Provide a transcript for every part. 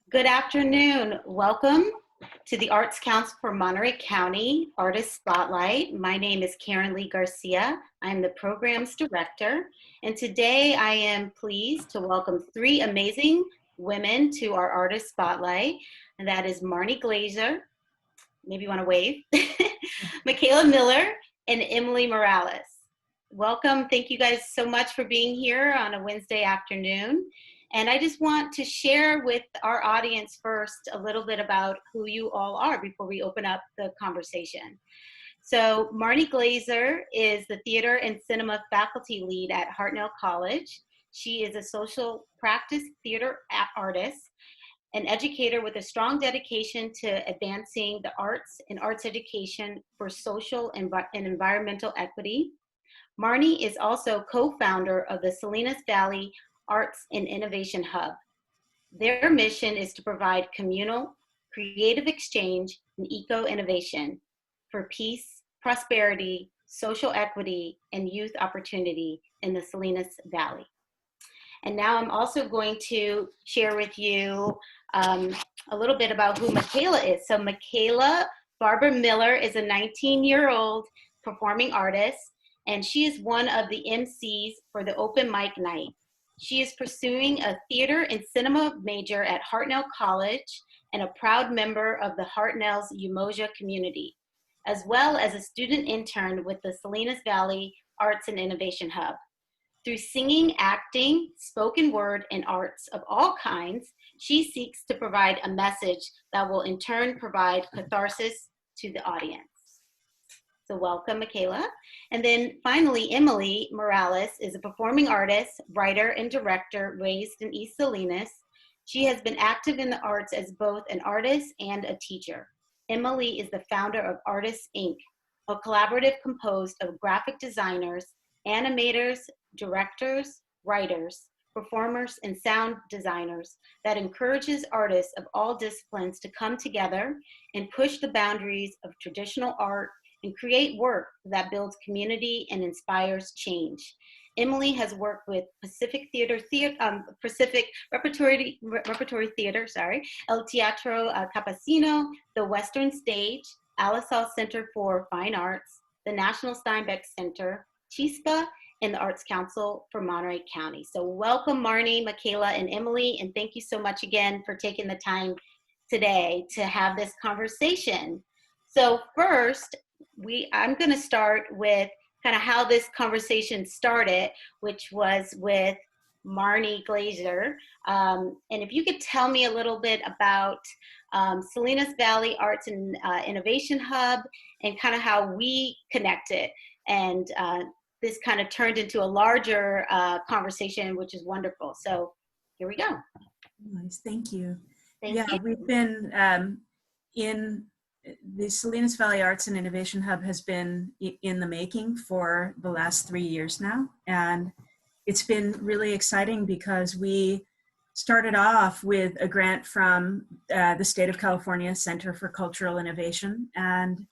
Good afternoon. Welcome to the Arts Council for Monterey County Artist Spotlight. My name is Karen Lee Garcia. I'm the Programs Director, and today I am pleased to welcome three amazing women to our Artist Spotlight, and that is Marnie Glazier, maybe you want to wave, Michaela Miller, and Emily Morales. Welcome. Thank you guys so much for being here on a Wednesday afternoon. And I just want to share with our audience first a little bit about who you all are before we open up the conversation. So Marnie Glazier is the theater and cinema faculty lead at Hartnell College. She is a social practice theater artist, an educator with a strong dedication to advancing the arts and arts education for social and environmental equity. Marnie is also co-founder of the Salinas Valley Arts and Innovation Hub. Their mission is to provide communal, creative exchange, and eco-innovation for peace, prosperity, social equity, and youth opportunity in the Salinas Valley. And now I'm also going to share with you a little bit about who Michaela is. So Michaela Barbara Miller is a 19-year-old performing artist, and she is one of the MCs for the open mic night. She is pursuing a theater and cinema major at Hartnell College and a proud member of the Hartnell's Umoja community, as well as a student intern with the Salinas Valley Arts and Innovation Hub. Through singing, acting, spoken word, and arts of all kinds, she seeks to provide a message that will in turn provide catharsis to the audience. So welcome, Michaela. And then finally, Emily Morales is a performing artist, writer, and director raised in East Salinas. She has been active in the arts as both an artist and a teacher. Emily is the founder of Artists, Inc., a collaborative composed of graphic designers, animators, directors, writers, performers, and sound designers that encourages artists of all disciplines to come together and push the boundaries of traditional art and create work that builds community and inspires change. Emily has worked with Pacific Repertory Theater, El Teatro Campesino, the Western Stage, Alisal Center for Fine Arts, the National Steinbeck Center, Chispa, and the Arts Council for Monterey County. So welcome, Marnie, Michaela, and Emily, and thank you so much again for taking the time today to have this conversation. So first, I'm going to start with kind of how this conversation started, which was with Marnie Glazier. And if you could tell me a little bit about Salinas Valley Arts and Innovation Hub and kind of how we connected. And this kind of turned into a larger conversation, which is wonderful. So here we go. Nice, thank you. Thank you. We've been in the Salinas Valley Arts and Innovation Hub has been in the making for the last 3 years now. And it's been really exciting because we started off with a grant from the State of California Center for Cultural Innovation and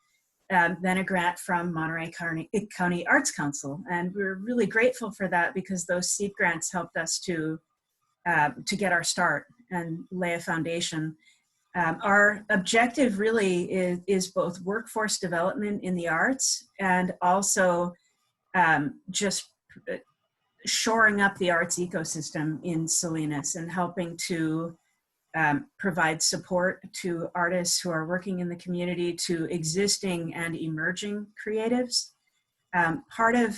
then a grant from Monterey County Arts Council. And we're really grateful for that because those seed grants helped us to get our start and lay a foundation. Our objective really is both workforce development in the arts and also just shoring up the arts ecosystem in Salinas and helping to provide support to artists who are working in the community, to existing and emerging creatives. Part of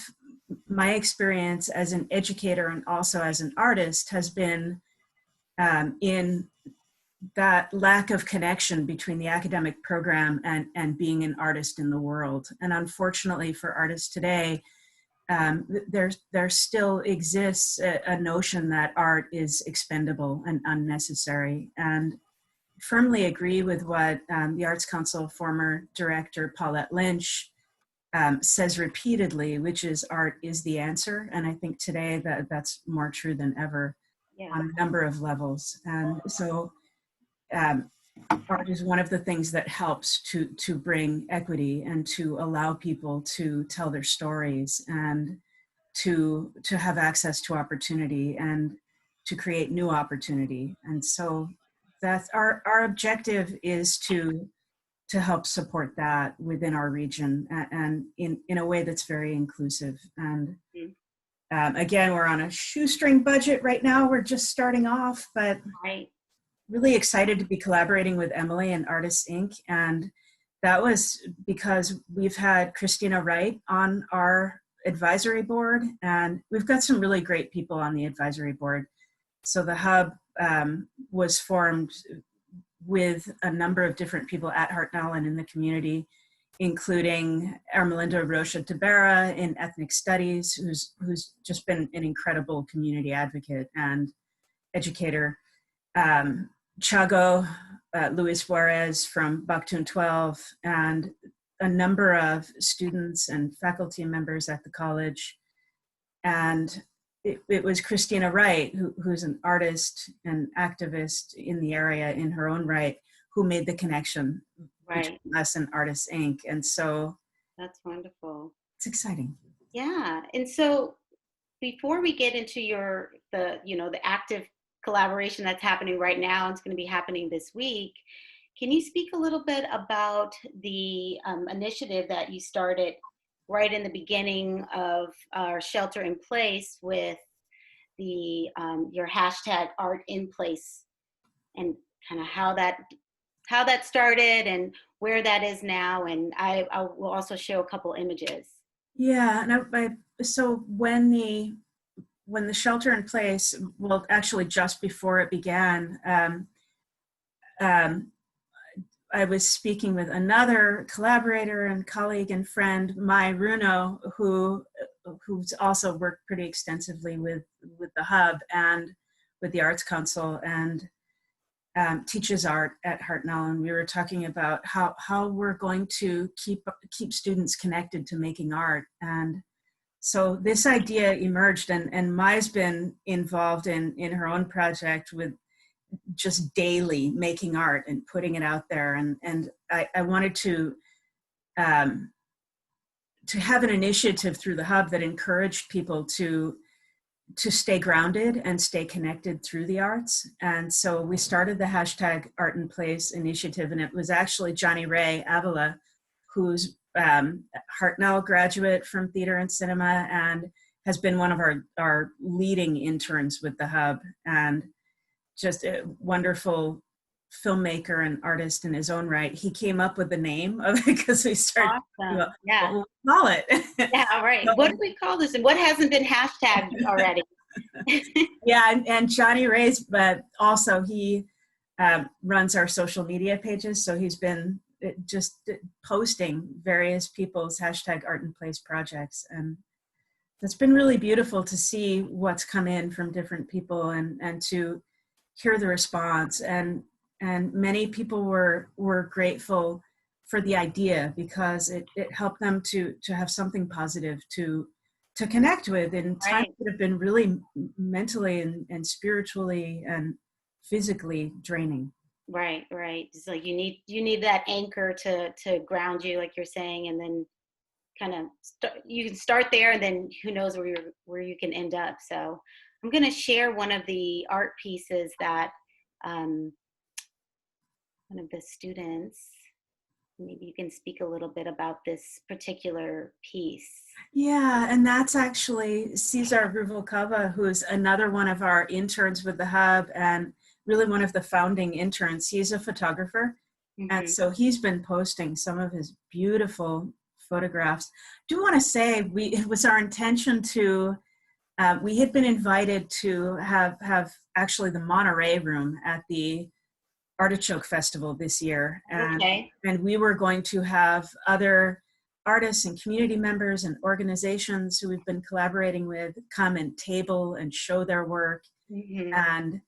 my experience as an educator and also as an artist has been in that lack of connection between the academic program and being an artist in the world. And unfortunately for artists today, there still exists a notion that art is expendable and unnecessary. And firmly agree with what the Arts Council former director Paulette Lynch says repeatedly, which is art is the answer. And I think today that's more true than ever on a number of levels. And so art is one of the things that helps to bring equity and to allow people to tell their stories and to have access to opportunity and to create new opportunity. And so that's our objective is to help support that within our region and in a way that's very inclusive. And again, we're on a shoestring budget right now. We're just starting off, but Right. really excited to be collaborating with Emily and Artists Inc. And that was because we've had Christina Wright on our advisory board, and we've got some really great people on the advisory board. So the hub was formed with a number of different people at Hartnell and in the community, including Ermelinda Rocha Tabera in ethnic studies, who's just been an incredible community advocate and educator. Chago Luis Juarez from Bakhtun 12, and a number of students and faculty members at the college. And it was Christina Wright, who's an artist and activist in the area in her own right, who made the connection between us and Artists Inc. And so that's wonderful. It's exciting. Yeah. And so before we get into the active collaboration that's happening right now, and it's going to be happening this week, can you speak a little bit about the initiative that you started right in the beginning of our shelter in place with your hashtag Art in Place, and kind of how that started and where that is now? And I will also show a couple images. Yeah, and so when the shelter in place, well, actually just before it began, I was speaking with another collaborator and colleague and friend, Mai Runo, who's also worked pretty extensively with the Hub and with the Arts Council, and teaches art at Hartnell. And we were talking about how we're going to keep students connected to making art. And so this idea emerged, and Mai's been involved in her own project with just daily making art and putting it out there. And I wanted to have an initiative through the Hub that encouraged people to stay grounded and stay connected through the arts. And so we started the hashtag Art in Place initiative, and it was actually Johnny Ray Avila, who's Hartnell graduate from theater and cinema and has been one of our leading interns with the Hub, and just a wonderful filmmaker and artist in his own right. He came up with the name of it because we started, awesome. Yeah. What we'll call it. Yeah, right. So, what do we call this, and what hasn't been hashtagged already? Yeah, and Johnny Ray's, but also he runs our social media pages, so he's been just posting various people's hashtag Art in Place projects, and it's been really beautiful to see what's come in from different people and to hear the response. And many people were grateful for the idea because it helped them to have something positive to connect with in times that have been really mentally and spiritually and physically draining. Right. It's like you need that anchor to ground you, like you're saying, and then kind of you can start there, and then who knows where you can end up. So I'm going to share one of the art pieces that one of the students, maybe you can speak a little bit about this particular piece. Yeah, and that's actually Cesar Ruvalcaba, who's another one of our interns with the Hub and really one of the founding interns. He's a photographer, and so he's been posting some of his beautiful photographs. I do want to say it was our intention to we had been invited to have actually the Monterey room at the Artichoke Festival this year. And we were going to have other artists and community members and organizations who we've been collaborating with come and table and show their work. And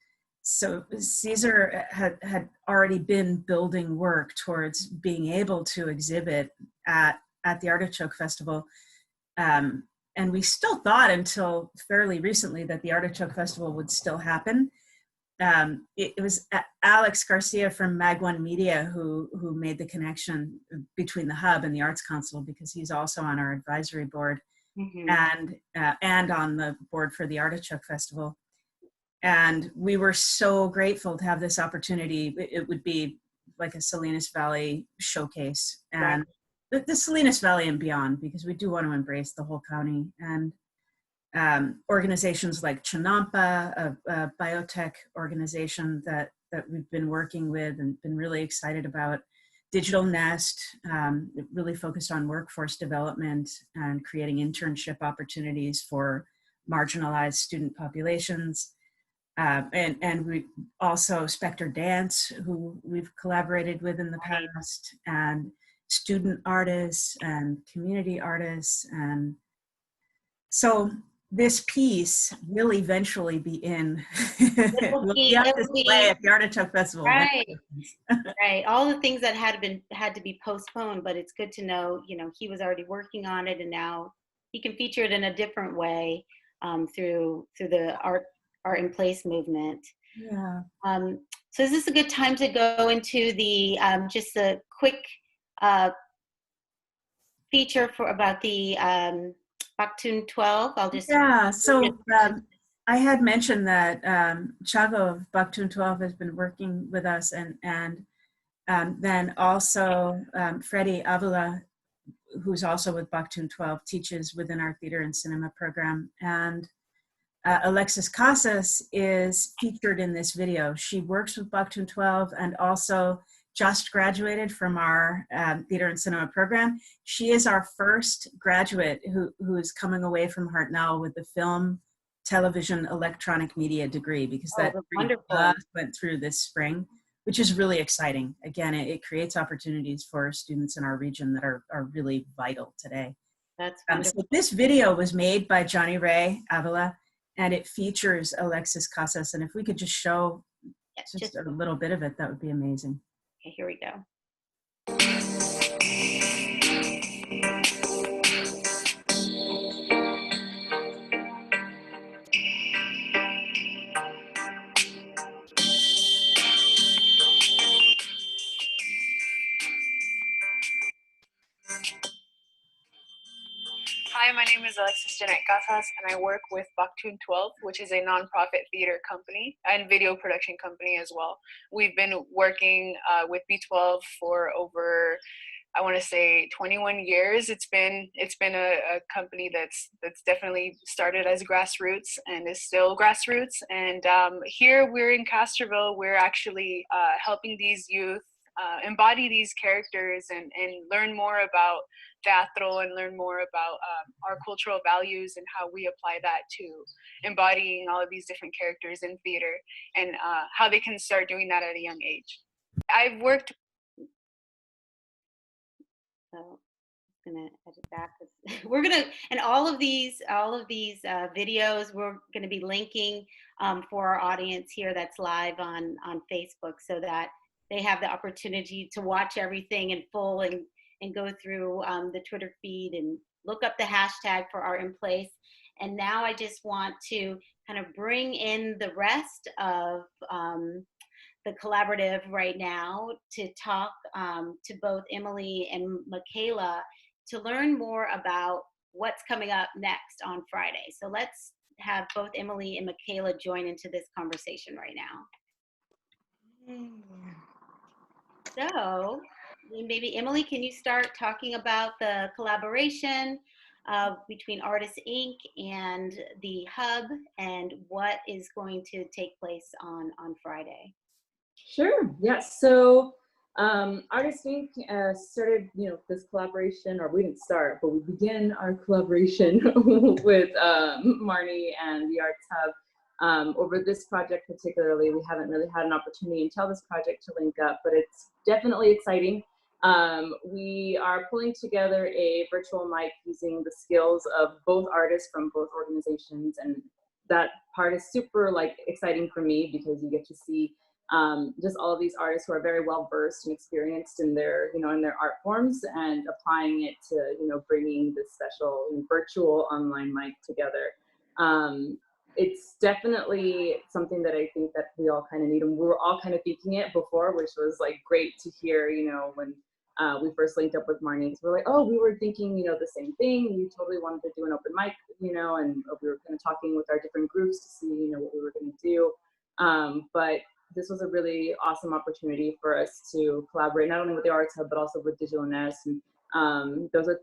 so Cesar had already been building work towards being able to exhibit at the Artichoke Festival. And we still thought until fairly recently that the Artichoke Festival would still happen. It was Alex Garcia from Mag One Media who made the connection between the Hub and the Arts Council, because he's also on our advisory board and on the board for the Artichoke Festival. And we were so grateful to have this opportunity. It would be like a Salinas Valley showcase, and the Salinas Valley and beyond, because we do want to embrace the whole county. And organizations like Chinampa, a biotech organization that we've been working with and been really excited about. Digital Nest, really focused on workforce development and creating internship opportunities for marginalized student populations. And we also Spectre Dance, who we've collaborated with in the past, and student artists and community artists. And so this piece will eventually be in, will be on display at the Artichoke Festival. Right, right. All the things that had to be postponed, but it's good to know, he was already working on it, and now he can feature it in a different way through the art in place movement. Yeah. So is this a good time to go into the just a quick feature about the Bakhtun 12? So I had mentioned that Chago of Bakhtun 12 has been working with us, and then also Freddie Avila, who's also with Bakhtun 12, teaches within our theater and cinema program. And Alexis Casas is featured in this video. She works with Bakhtun 12 and also just graduated from our theater and cinema program. She is our first graduate who is coming away from Hartnell with the film, television, electronic media degree, because that went through this spring, which is really exciting. Again, it creates opportunities for students in our region that are really vital today. That's wonderful. So this video was made by Johnny Ray Avila, and it features Alexis Casas. And if we could just show just a little bit of it, that would be amazing. Okay, here we go. Hi, my name is Alexis Jeanette Casas, and I work with Bakhtun 12, which is a nonprofit theater company and video production company as well. We've been working with B12 for over, I want to say, 21 years. It's been a company that's definitely started as grassroots and is still grassroots. And here we're in Castroville. We're actually helping these youth embody these characters and learn more about teatro and learn more about our cultural values and how we apply that to embodying all of these different characters in theater, and how they can start doing that at a young age. I've worked. So I'm gonna edit back. We're gonna, and all of these videos we're gonna be linking for our audience here that's live on Facebook, so that they have the opportunity to watch everything in full and go through the Twitter feed and look up the hashtag for Art in Place. And now I just want to kind of bring in the rest of the collaborative right now to talk to both Emily and Michaela to learn more about what's coming up next on Friday. So let's have both Emily and Michaela join into this conversation right now. So maybe Emily, can you start talking about the collaboration between Artists Inc. and the Hub, and what is going to take place on Friday? Sure. Yes. So Artists Inc. Started, this collaboration, or we didn't start, but we began our collaboration with Marnie and the Arts Hub. Over this project particularly, we haven't really had an opportunity until this project to link up, but it's definitely exciting. We are pulling together a virtual mic using the skills of both artists from both organizations, and that part is super exciting for me, because you get to see just all of these artists who are very well versed and experienced in their art forms, and applying it to bringing this special virtual online mic together. It's definitely something that I think that we all kind of need, and we were all kind of thinking it before, which was great to hear, when we first linked up with Marnie. We're like, oh, we were thinking, the same thing. We totally wanted to do an open mic, and we were kind of talking with our different groups to see, what we were going to do. But this was a really awesome opportunity for us to collaborate, not only with the Arts Hub, but also with Digital Nest. And those are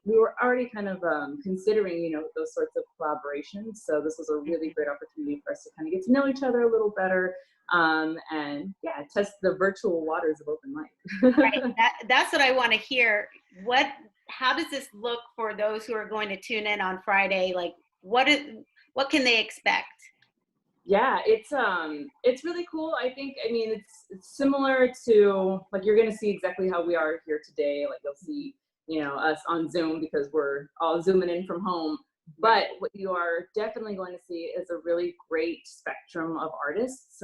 we were already kind of considering, you know, those sorts of collaborations. So this was a really great opportunity for us to kind of get to know each other a little better. And yeah, test the virtual waters of open mic. Right. That's what I want to hear. How does this look for those who are going to tune in on Friday? Like, what can they expect? Yeah, it's really cool. I mean, it's similar to, like, you're gonna see exactly how we are here today. Like, you'll see, you know, us on Zoom because we're all zooming in from home. But what you are definitely going to see is a really great spectrum of artists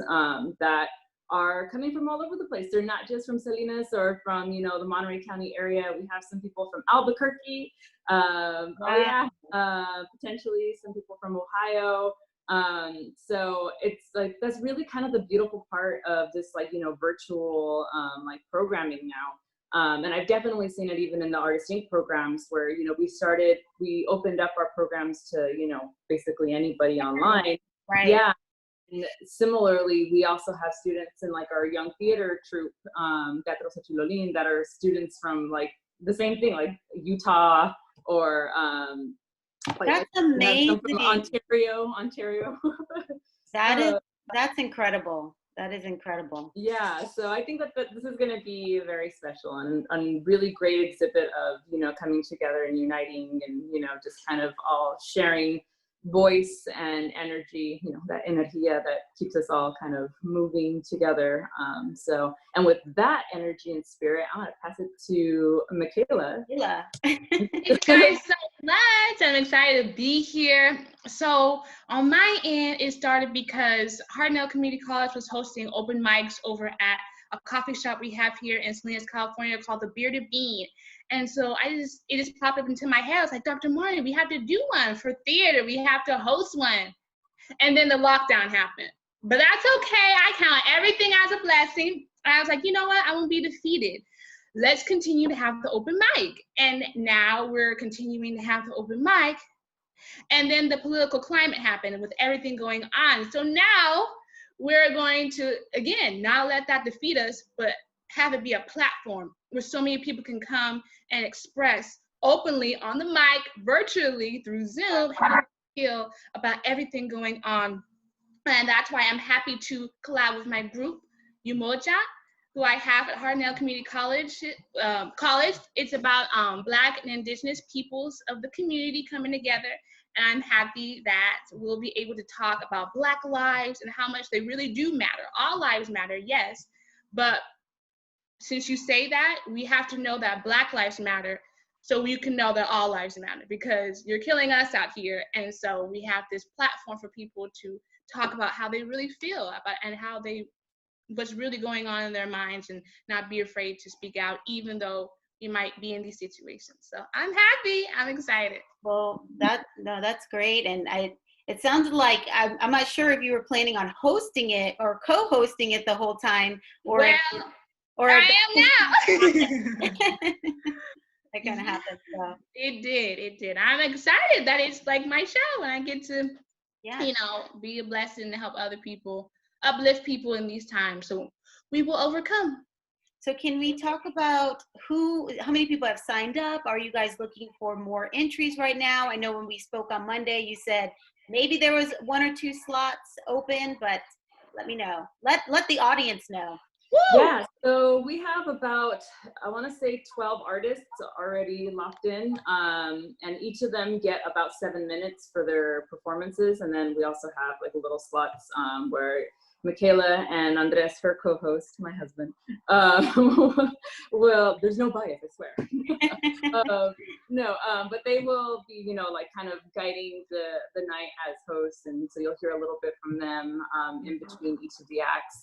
that are coming from all over the place. They're not just from Salinas or from, you know, the Monterey County area. We have some people from Albuquerque. Potentially some people from Ohio. So it's like, that's really kind of the beautiful part of this, like, you know, virtual like programming now. And I've definitely seen it even in the Artist Inc. programs where, you know, we opened up our programs to, you know, basically anybody online. Right. Yeah. And similarly, we also have students in, like, our young theater troupe, Teatro Xochitolin, that are students from, like, the same thing, like Utah or That's amazing. from Ontario. That's incredible. That is incredible. Yeah, so I think that this is going to be very special and really great exhibit of, you know, coming together and uniting and, you know, just kind of all sharing voice and energy, you know, that energia that keeps us all kind of moving together. And with that energy and spirit, I'm going to pass it to Michaela. Thank you guys so much. I'm excited to be here. So on my end, it started because Hartnell Community College was hosting open mics over at a coffee shop we have here in Salinas, California called the Bearded Bean. And so it just popped up into my head. I was like, Dr. Marnie, we have to do one for theater. We have to host one. And then the lockdown happened. But that's okay. I count everything as a blessing. And I was like, you know what? I won't be defeated. Let's continue to have the open mic. And now we're continuing to have the open mic. And then the political climate happened with everything going on. So now we're going to, again, not let that defeat us, but have it be a platform where so many people can come and express openly on the mic, virtually through Zoom, how they feel about everything going on. And that's why I'm happy to collab with my group, Umoja, who I have at Hartnell Community College. It's about Black and Indigenous peoples of the community coming together. And I'm happy that we'll be able to talk about Black lives and how much they really do matter. All lives matter, yes, but since you say that, we have to know that Black lives matter so you can know that all lives matter, because you're killing us out here. And so we have this platform for people to talk about how they really feel about and what's really going on in their minds, and not be afraid to speak out, even though you might be in these situations. So I'm happy, I'm excited. Well, that's great. And it sounded like, I'm not sure if you were planning on hosting it or co-hosting it the whole time, or I am now. That kind of happened. So. It did. I'm excited that it's like my show and I get to, yeah, you know, be a blessing to help other people, uplift people in these times. So we will overcome. So can we talk about how many people have signed up? Are you guys looking for more entries right now? I know when we spoke on Monday, you said maybe there was 1 or 2 slots open, but let me know. Let the audience know. Woo! Yeah, so we have about, I want to say 12 artists already locked in, and each of them get about 7 minutes for their performances. And then we also have, like, little slots where Michaela and Andres, her co-host, my husband, well, there's no bias, I swear. But they will be, you know, like, kind of guiding the night as hosts, and so you'll hear a little bit from them in between each of the acts.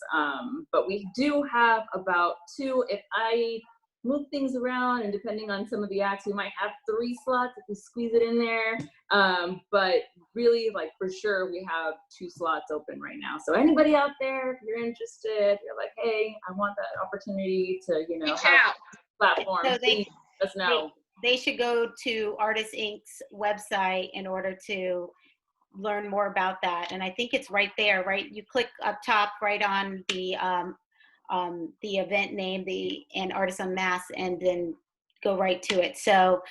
But we do have about 2, if I move things around, and depending on some of the acts, we might have 3 slots if we squeeze it in there. But really, like, for sure, we have 2 slots open right now. So anybody out there, if you're interested, you're like, hey, I want that opportunity to, you know, have a platform, so please let us know. They should go to Artist Inc.'s website in order to learn more about that. And I think it's right there, right? You click up top right on the event name, and Artists UnMasked, and then go right to it. So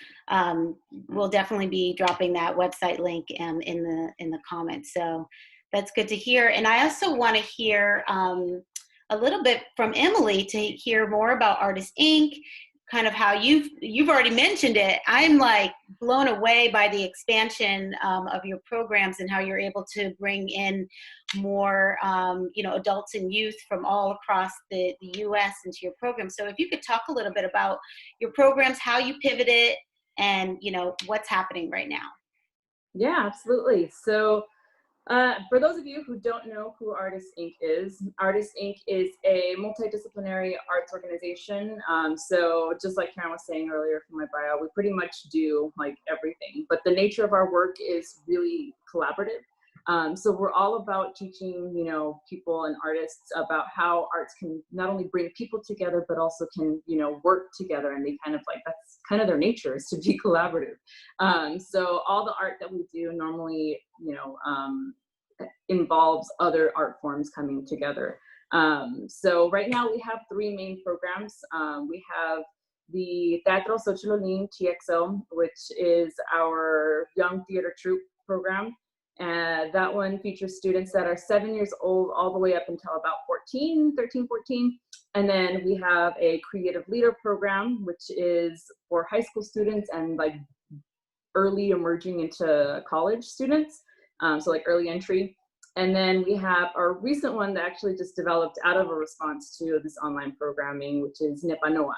we'll definitely be dropping that website link in the comments. So that's good to hear. And I also want to hear a little bit from Emily to hear more about Artist Inc., kind of how you've already mentioned it. I'm like blown away by the expansion of your programs and how you're able to bring in more adults and youth from all across the US into your program. So if you could talk a little bit about your programs, how you pivoted, and what's happening right now. Yeah, absolutely. So for those of you who don't know who Artist Inc. is, Artist Inc. is a multidisciplinary arts organization. So just like Karen was saying earlier from my bio, we pretty much do like everything, but the nature of our work is really collaborative. So we're all about teaching, people and artists about how arts can not only bring people together, but also can, work together. And they kind of like, that's kind of their nature, is to be collaborative. So all the art that we do normally, involves other art forms coming together. So right now we have three main programs. We have the Teatro Xochitl TXO, which is our young theater troupe program. And that one features students that are 7 years old all the way up until about 13, 14. And then we have a creative leader program, which is for high school students and like early emerging into college students. So like early entry. And then we have our recent one that actually just developed out of a response to this online programming, which is Nipanoa.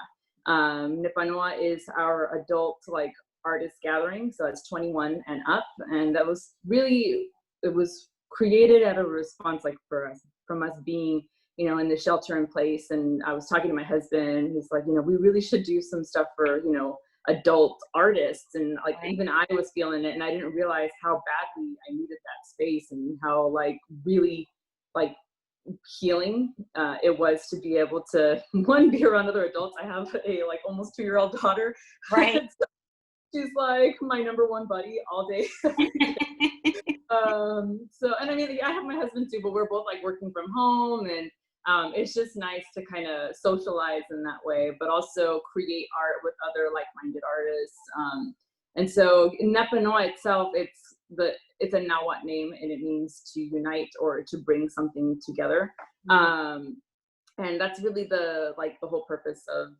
Nipanoa is our adult like artist gathering, so it's 21 and up, and that was really, it was created out of a response like from us being in the shelter in place. And I was talking to my husband, he's like, we really should do some stuff for adult artists, and like even I was feeling it, and I didn't realize how badly I needed that space and how like really like healing it was to be able to be around other adults. I have a like almost 2-year-old daughter, right? So she's like my number one buddy all day. So, and I mean, I have my husband too, but we're both like working from home, and it's just nice to kind of socialize in that way, but also create art with other like-minded artists. And so Nepanoa itself, it's a Nahuatl name, and it means to unite or to bring something together. And that's really the whole purpose of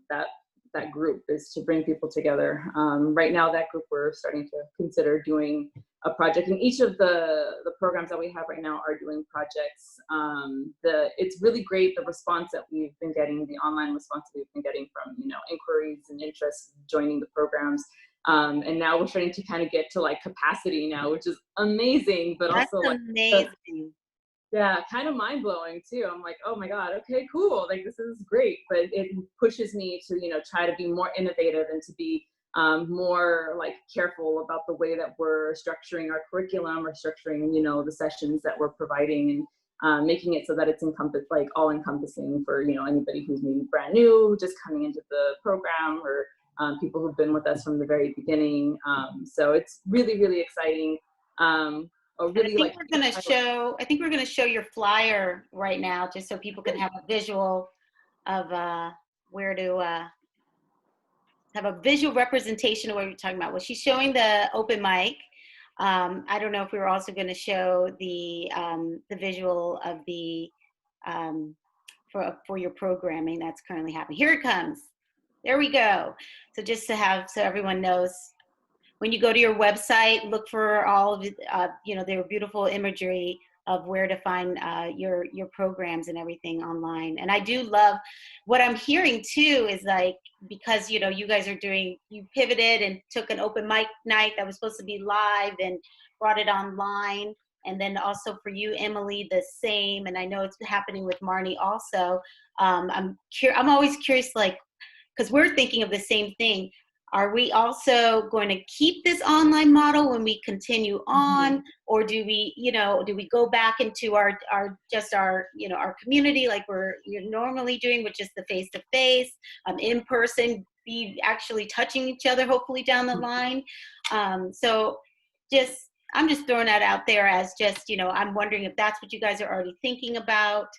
that group, is to bring people together. Right now, that group, we're starting to consider doing a project, and each of the programs that we have right now are doing projects. It's really great, the response that we've been getting, the online response that we've been getting from inquiries and interest joining the programs. And now we're starting to kind of get to like capacity now, which is amazing, but That's also amazing. Yeah, kind of mind-blowing too. I'm like, oh my God, okay, cool. Like, this is great. But it pushes me to, try to be more innovative and to be more like careful about the way that we're structuring our curriculum or structuring, the sessions that we're providing, and making it so that it's all encompassing for, anybody who's maybe brand new, just coming into the program, or people who've been with us from the very beginning. So it's really, really exciting. I think we're going to show your flyer right now, just so people can have a visual of where to have a visual representation of what you're talking about. Well, she's showing the open mic. I don't know if we were also going to show the visual of the for your programming that's currently happening. Here it comes. There we go. So just to have, so everyone knows, when you go to your website, look for all of their beautiful imagery of where to find your programs and everything online. And I do love what I'm hearing too, is like, because you guys are you pivoted and took an open mic night that was supposed to be live and brought it online. And then also for you, Emily, the same. And I know it's happening with Marnie also. I'm always curious, like, because we're thinking of the same thing. Are we also going to keep this online model when we continue on, or do we go back into our community like you're normally doing, with just the face-to-face, in person, be actually touching each other, hopefully down the line. So just, I'm just throwing that out there as just, I'm wondering if that's what you guys are already thinking about.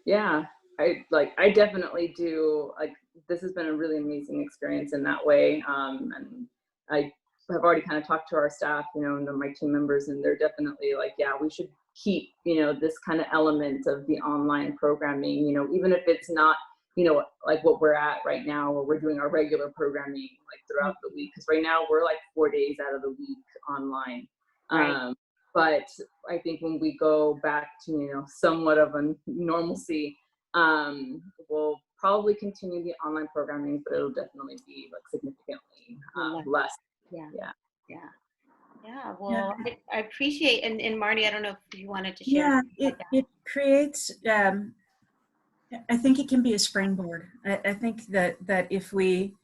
Yeah, I definitely do. Like, this has been a really amazing experience in that way. And I have already kind of talked to our staff, and my team members, and they're definitely like, yeah, we should keep, this kind of element of the online programming, even if it's not, like what we're at right now, where we're doing our regular programming like throughout the week. Because right now we're like 4 days out of the week online. Right. But I think when we go back to, somewhat of a normalcy, we'll probably continue the online programming, but it'll definitely be like significantly less. Yeah. Well, I appreciate, and Marnie, I don't know if you wanted to share. Yeah, it creates, I think it can be a springboard. I think that if we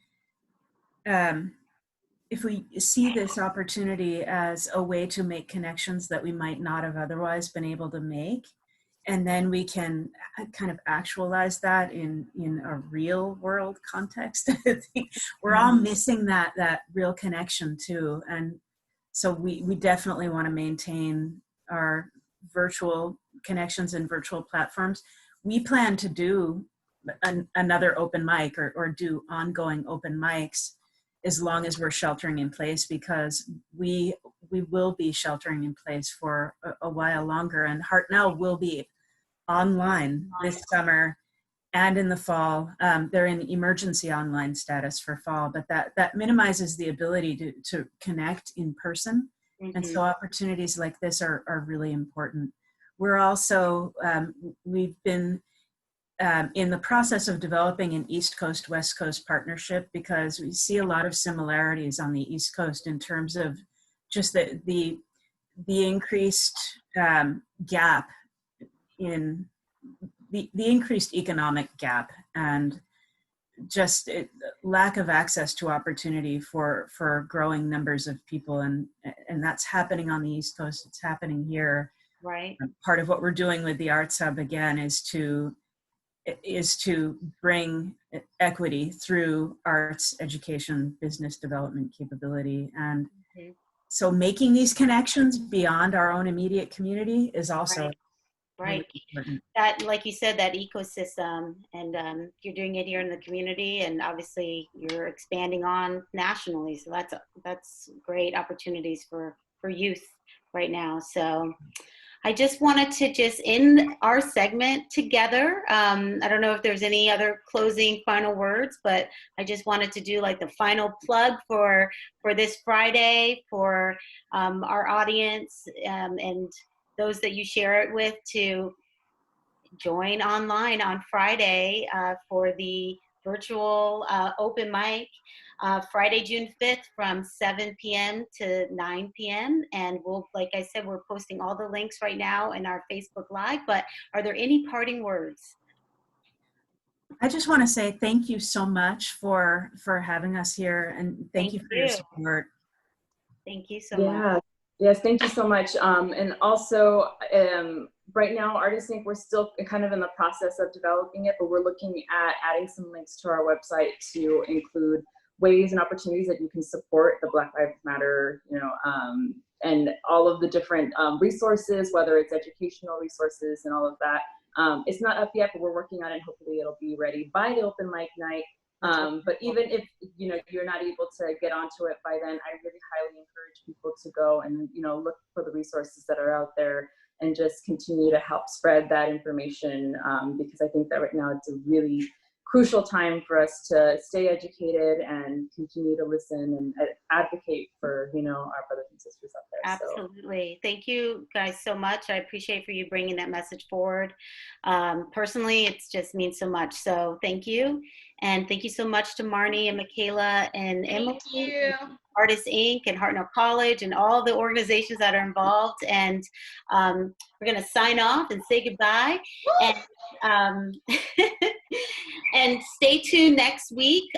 see this opportunity as a way to make connections that we might not have otherwise been able to make, and then we can kind of actualize that in a real world context. I think we're all missing that real connection too. And so we definitely want to maintain our virtual connections and virtual platforms. We plan to do another open mic or do ongoing open mics as long as we're sheltering in place, because we will be sheltering in place for a while longer. And Hartnell will be online this summer and in the fall. They're in emergency online status for fall, but that minimizes the ability to connect in person. And so opportunities like this are really important. We're also, we've been in the process of developing an East Coast, West Coast partnership, because we see a lot of similarities on the East Coast in terms of just the increased gap in the increased economic gap, and just lack of access to opportunity for growing numbers of people. And that's happening on the East Coast. It's happening here. Right. Part of what we're doing with the Arts Hub, again, is to bring equity through arts education, business development capability. And so making these connections beyond our own immediate community is also right. really important. That, like you said, that ecosystem, and you're doing it here in the community, and obviously you're expanding on nationally. So that's great opportunities for youth right now. So I just wanted to end our segment together. I don't know if there's any other closing final words, but I just wanted to do like the final plug for this Friday for our audience and those that you share it with to join online on Friday for the virtual open mic. Friday, June 5th from 7 p.m. to 9 p.m. And like I said, we're posting all the links right now in our Facebook Live, but are there any parting words? I just want to say thank you so much for having us here, and thank you for your support. Thank you so much. Yes, thank you so much. And also, right now, Artists Inc., we're still kind of in the process of developing it, but we're looking at adding some links to our website to include ways and opportunities that you can support the Black Lives Matter, and all of the different resources, whether it's educational resources and all of that. It's not up yet, but we're working on it. Hopefully it'll be ready by the open mic night. But even if you're not able to get onto it by then, I really highly encourage people to go and look for the resources that are out there and just continue to help spread that information, because I think that right now it's a really crucial time for us to stay educated and continue to listen and advocate for our brothers and sisters out there. Absolutely. So. Thank you guys so much. I appreciate for you bringing that message forward. Personally, it just means so much. So thank you. And thank you so much to Marnie and Michaela and Emily, Artists Inc. and Hartnell College and all the organizations that are involved. And we're going to sign off and say goodbye. And, and stay tuned next week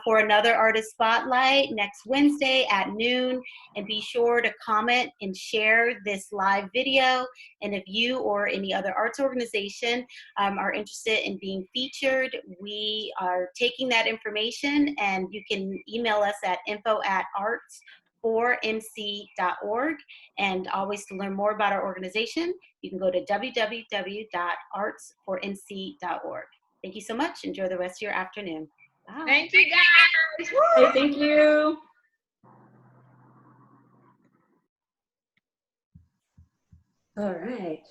for another Artist Spotlight next Wednesday at noon. And be sure to comment and share this live video. And if you or any other arts organization are interested in being featured, we are taking that information, and you can email us at info@arts arts4mc.org. And always, to learn more about our organization, you can go to www.arts4mc.org. Thank you so much. Enjoy the rest of your afternoon. Bye. Thank you, guys. Hey, thank you. All right.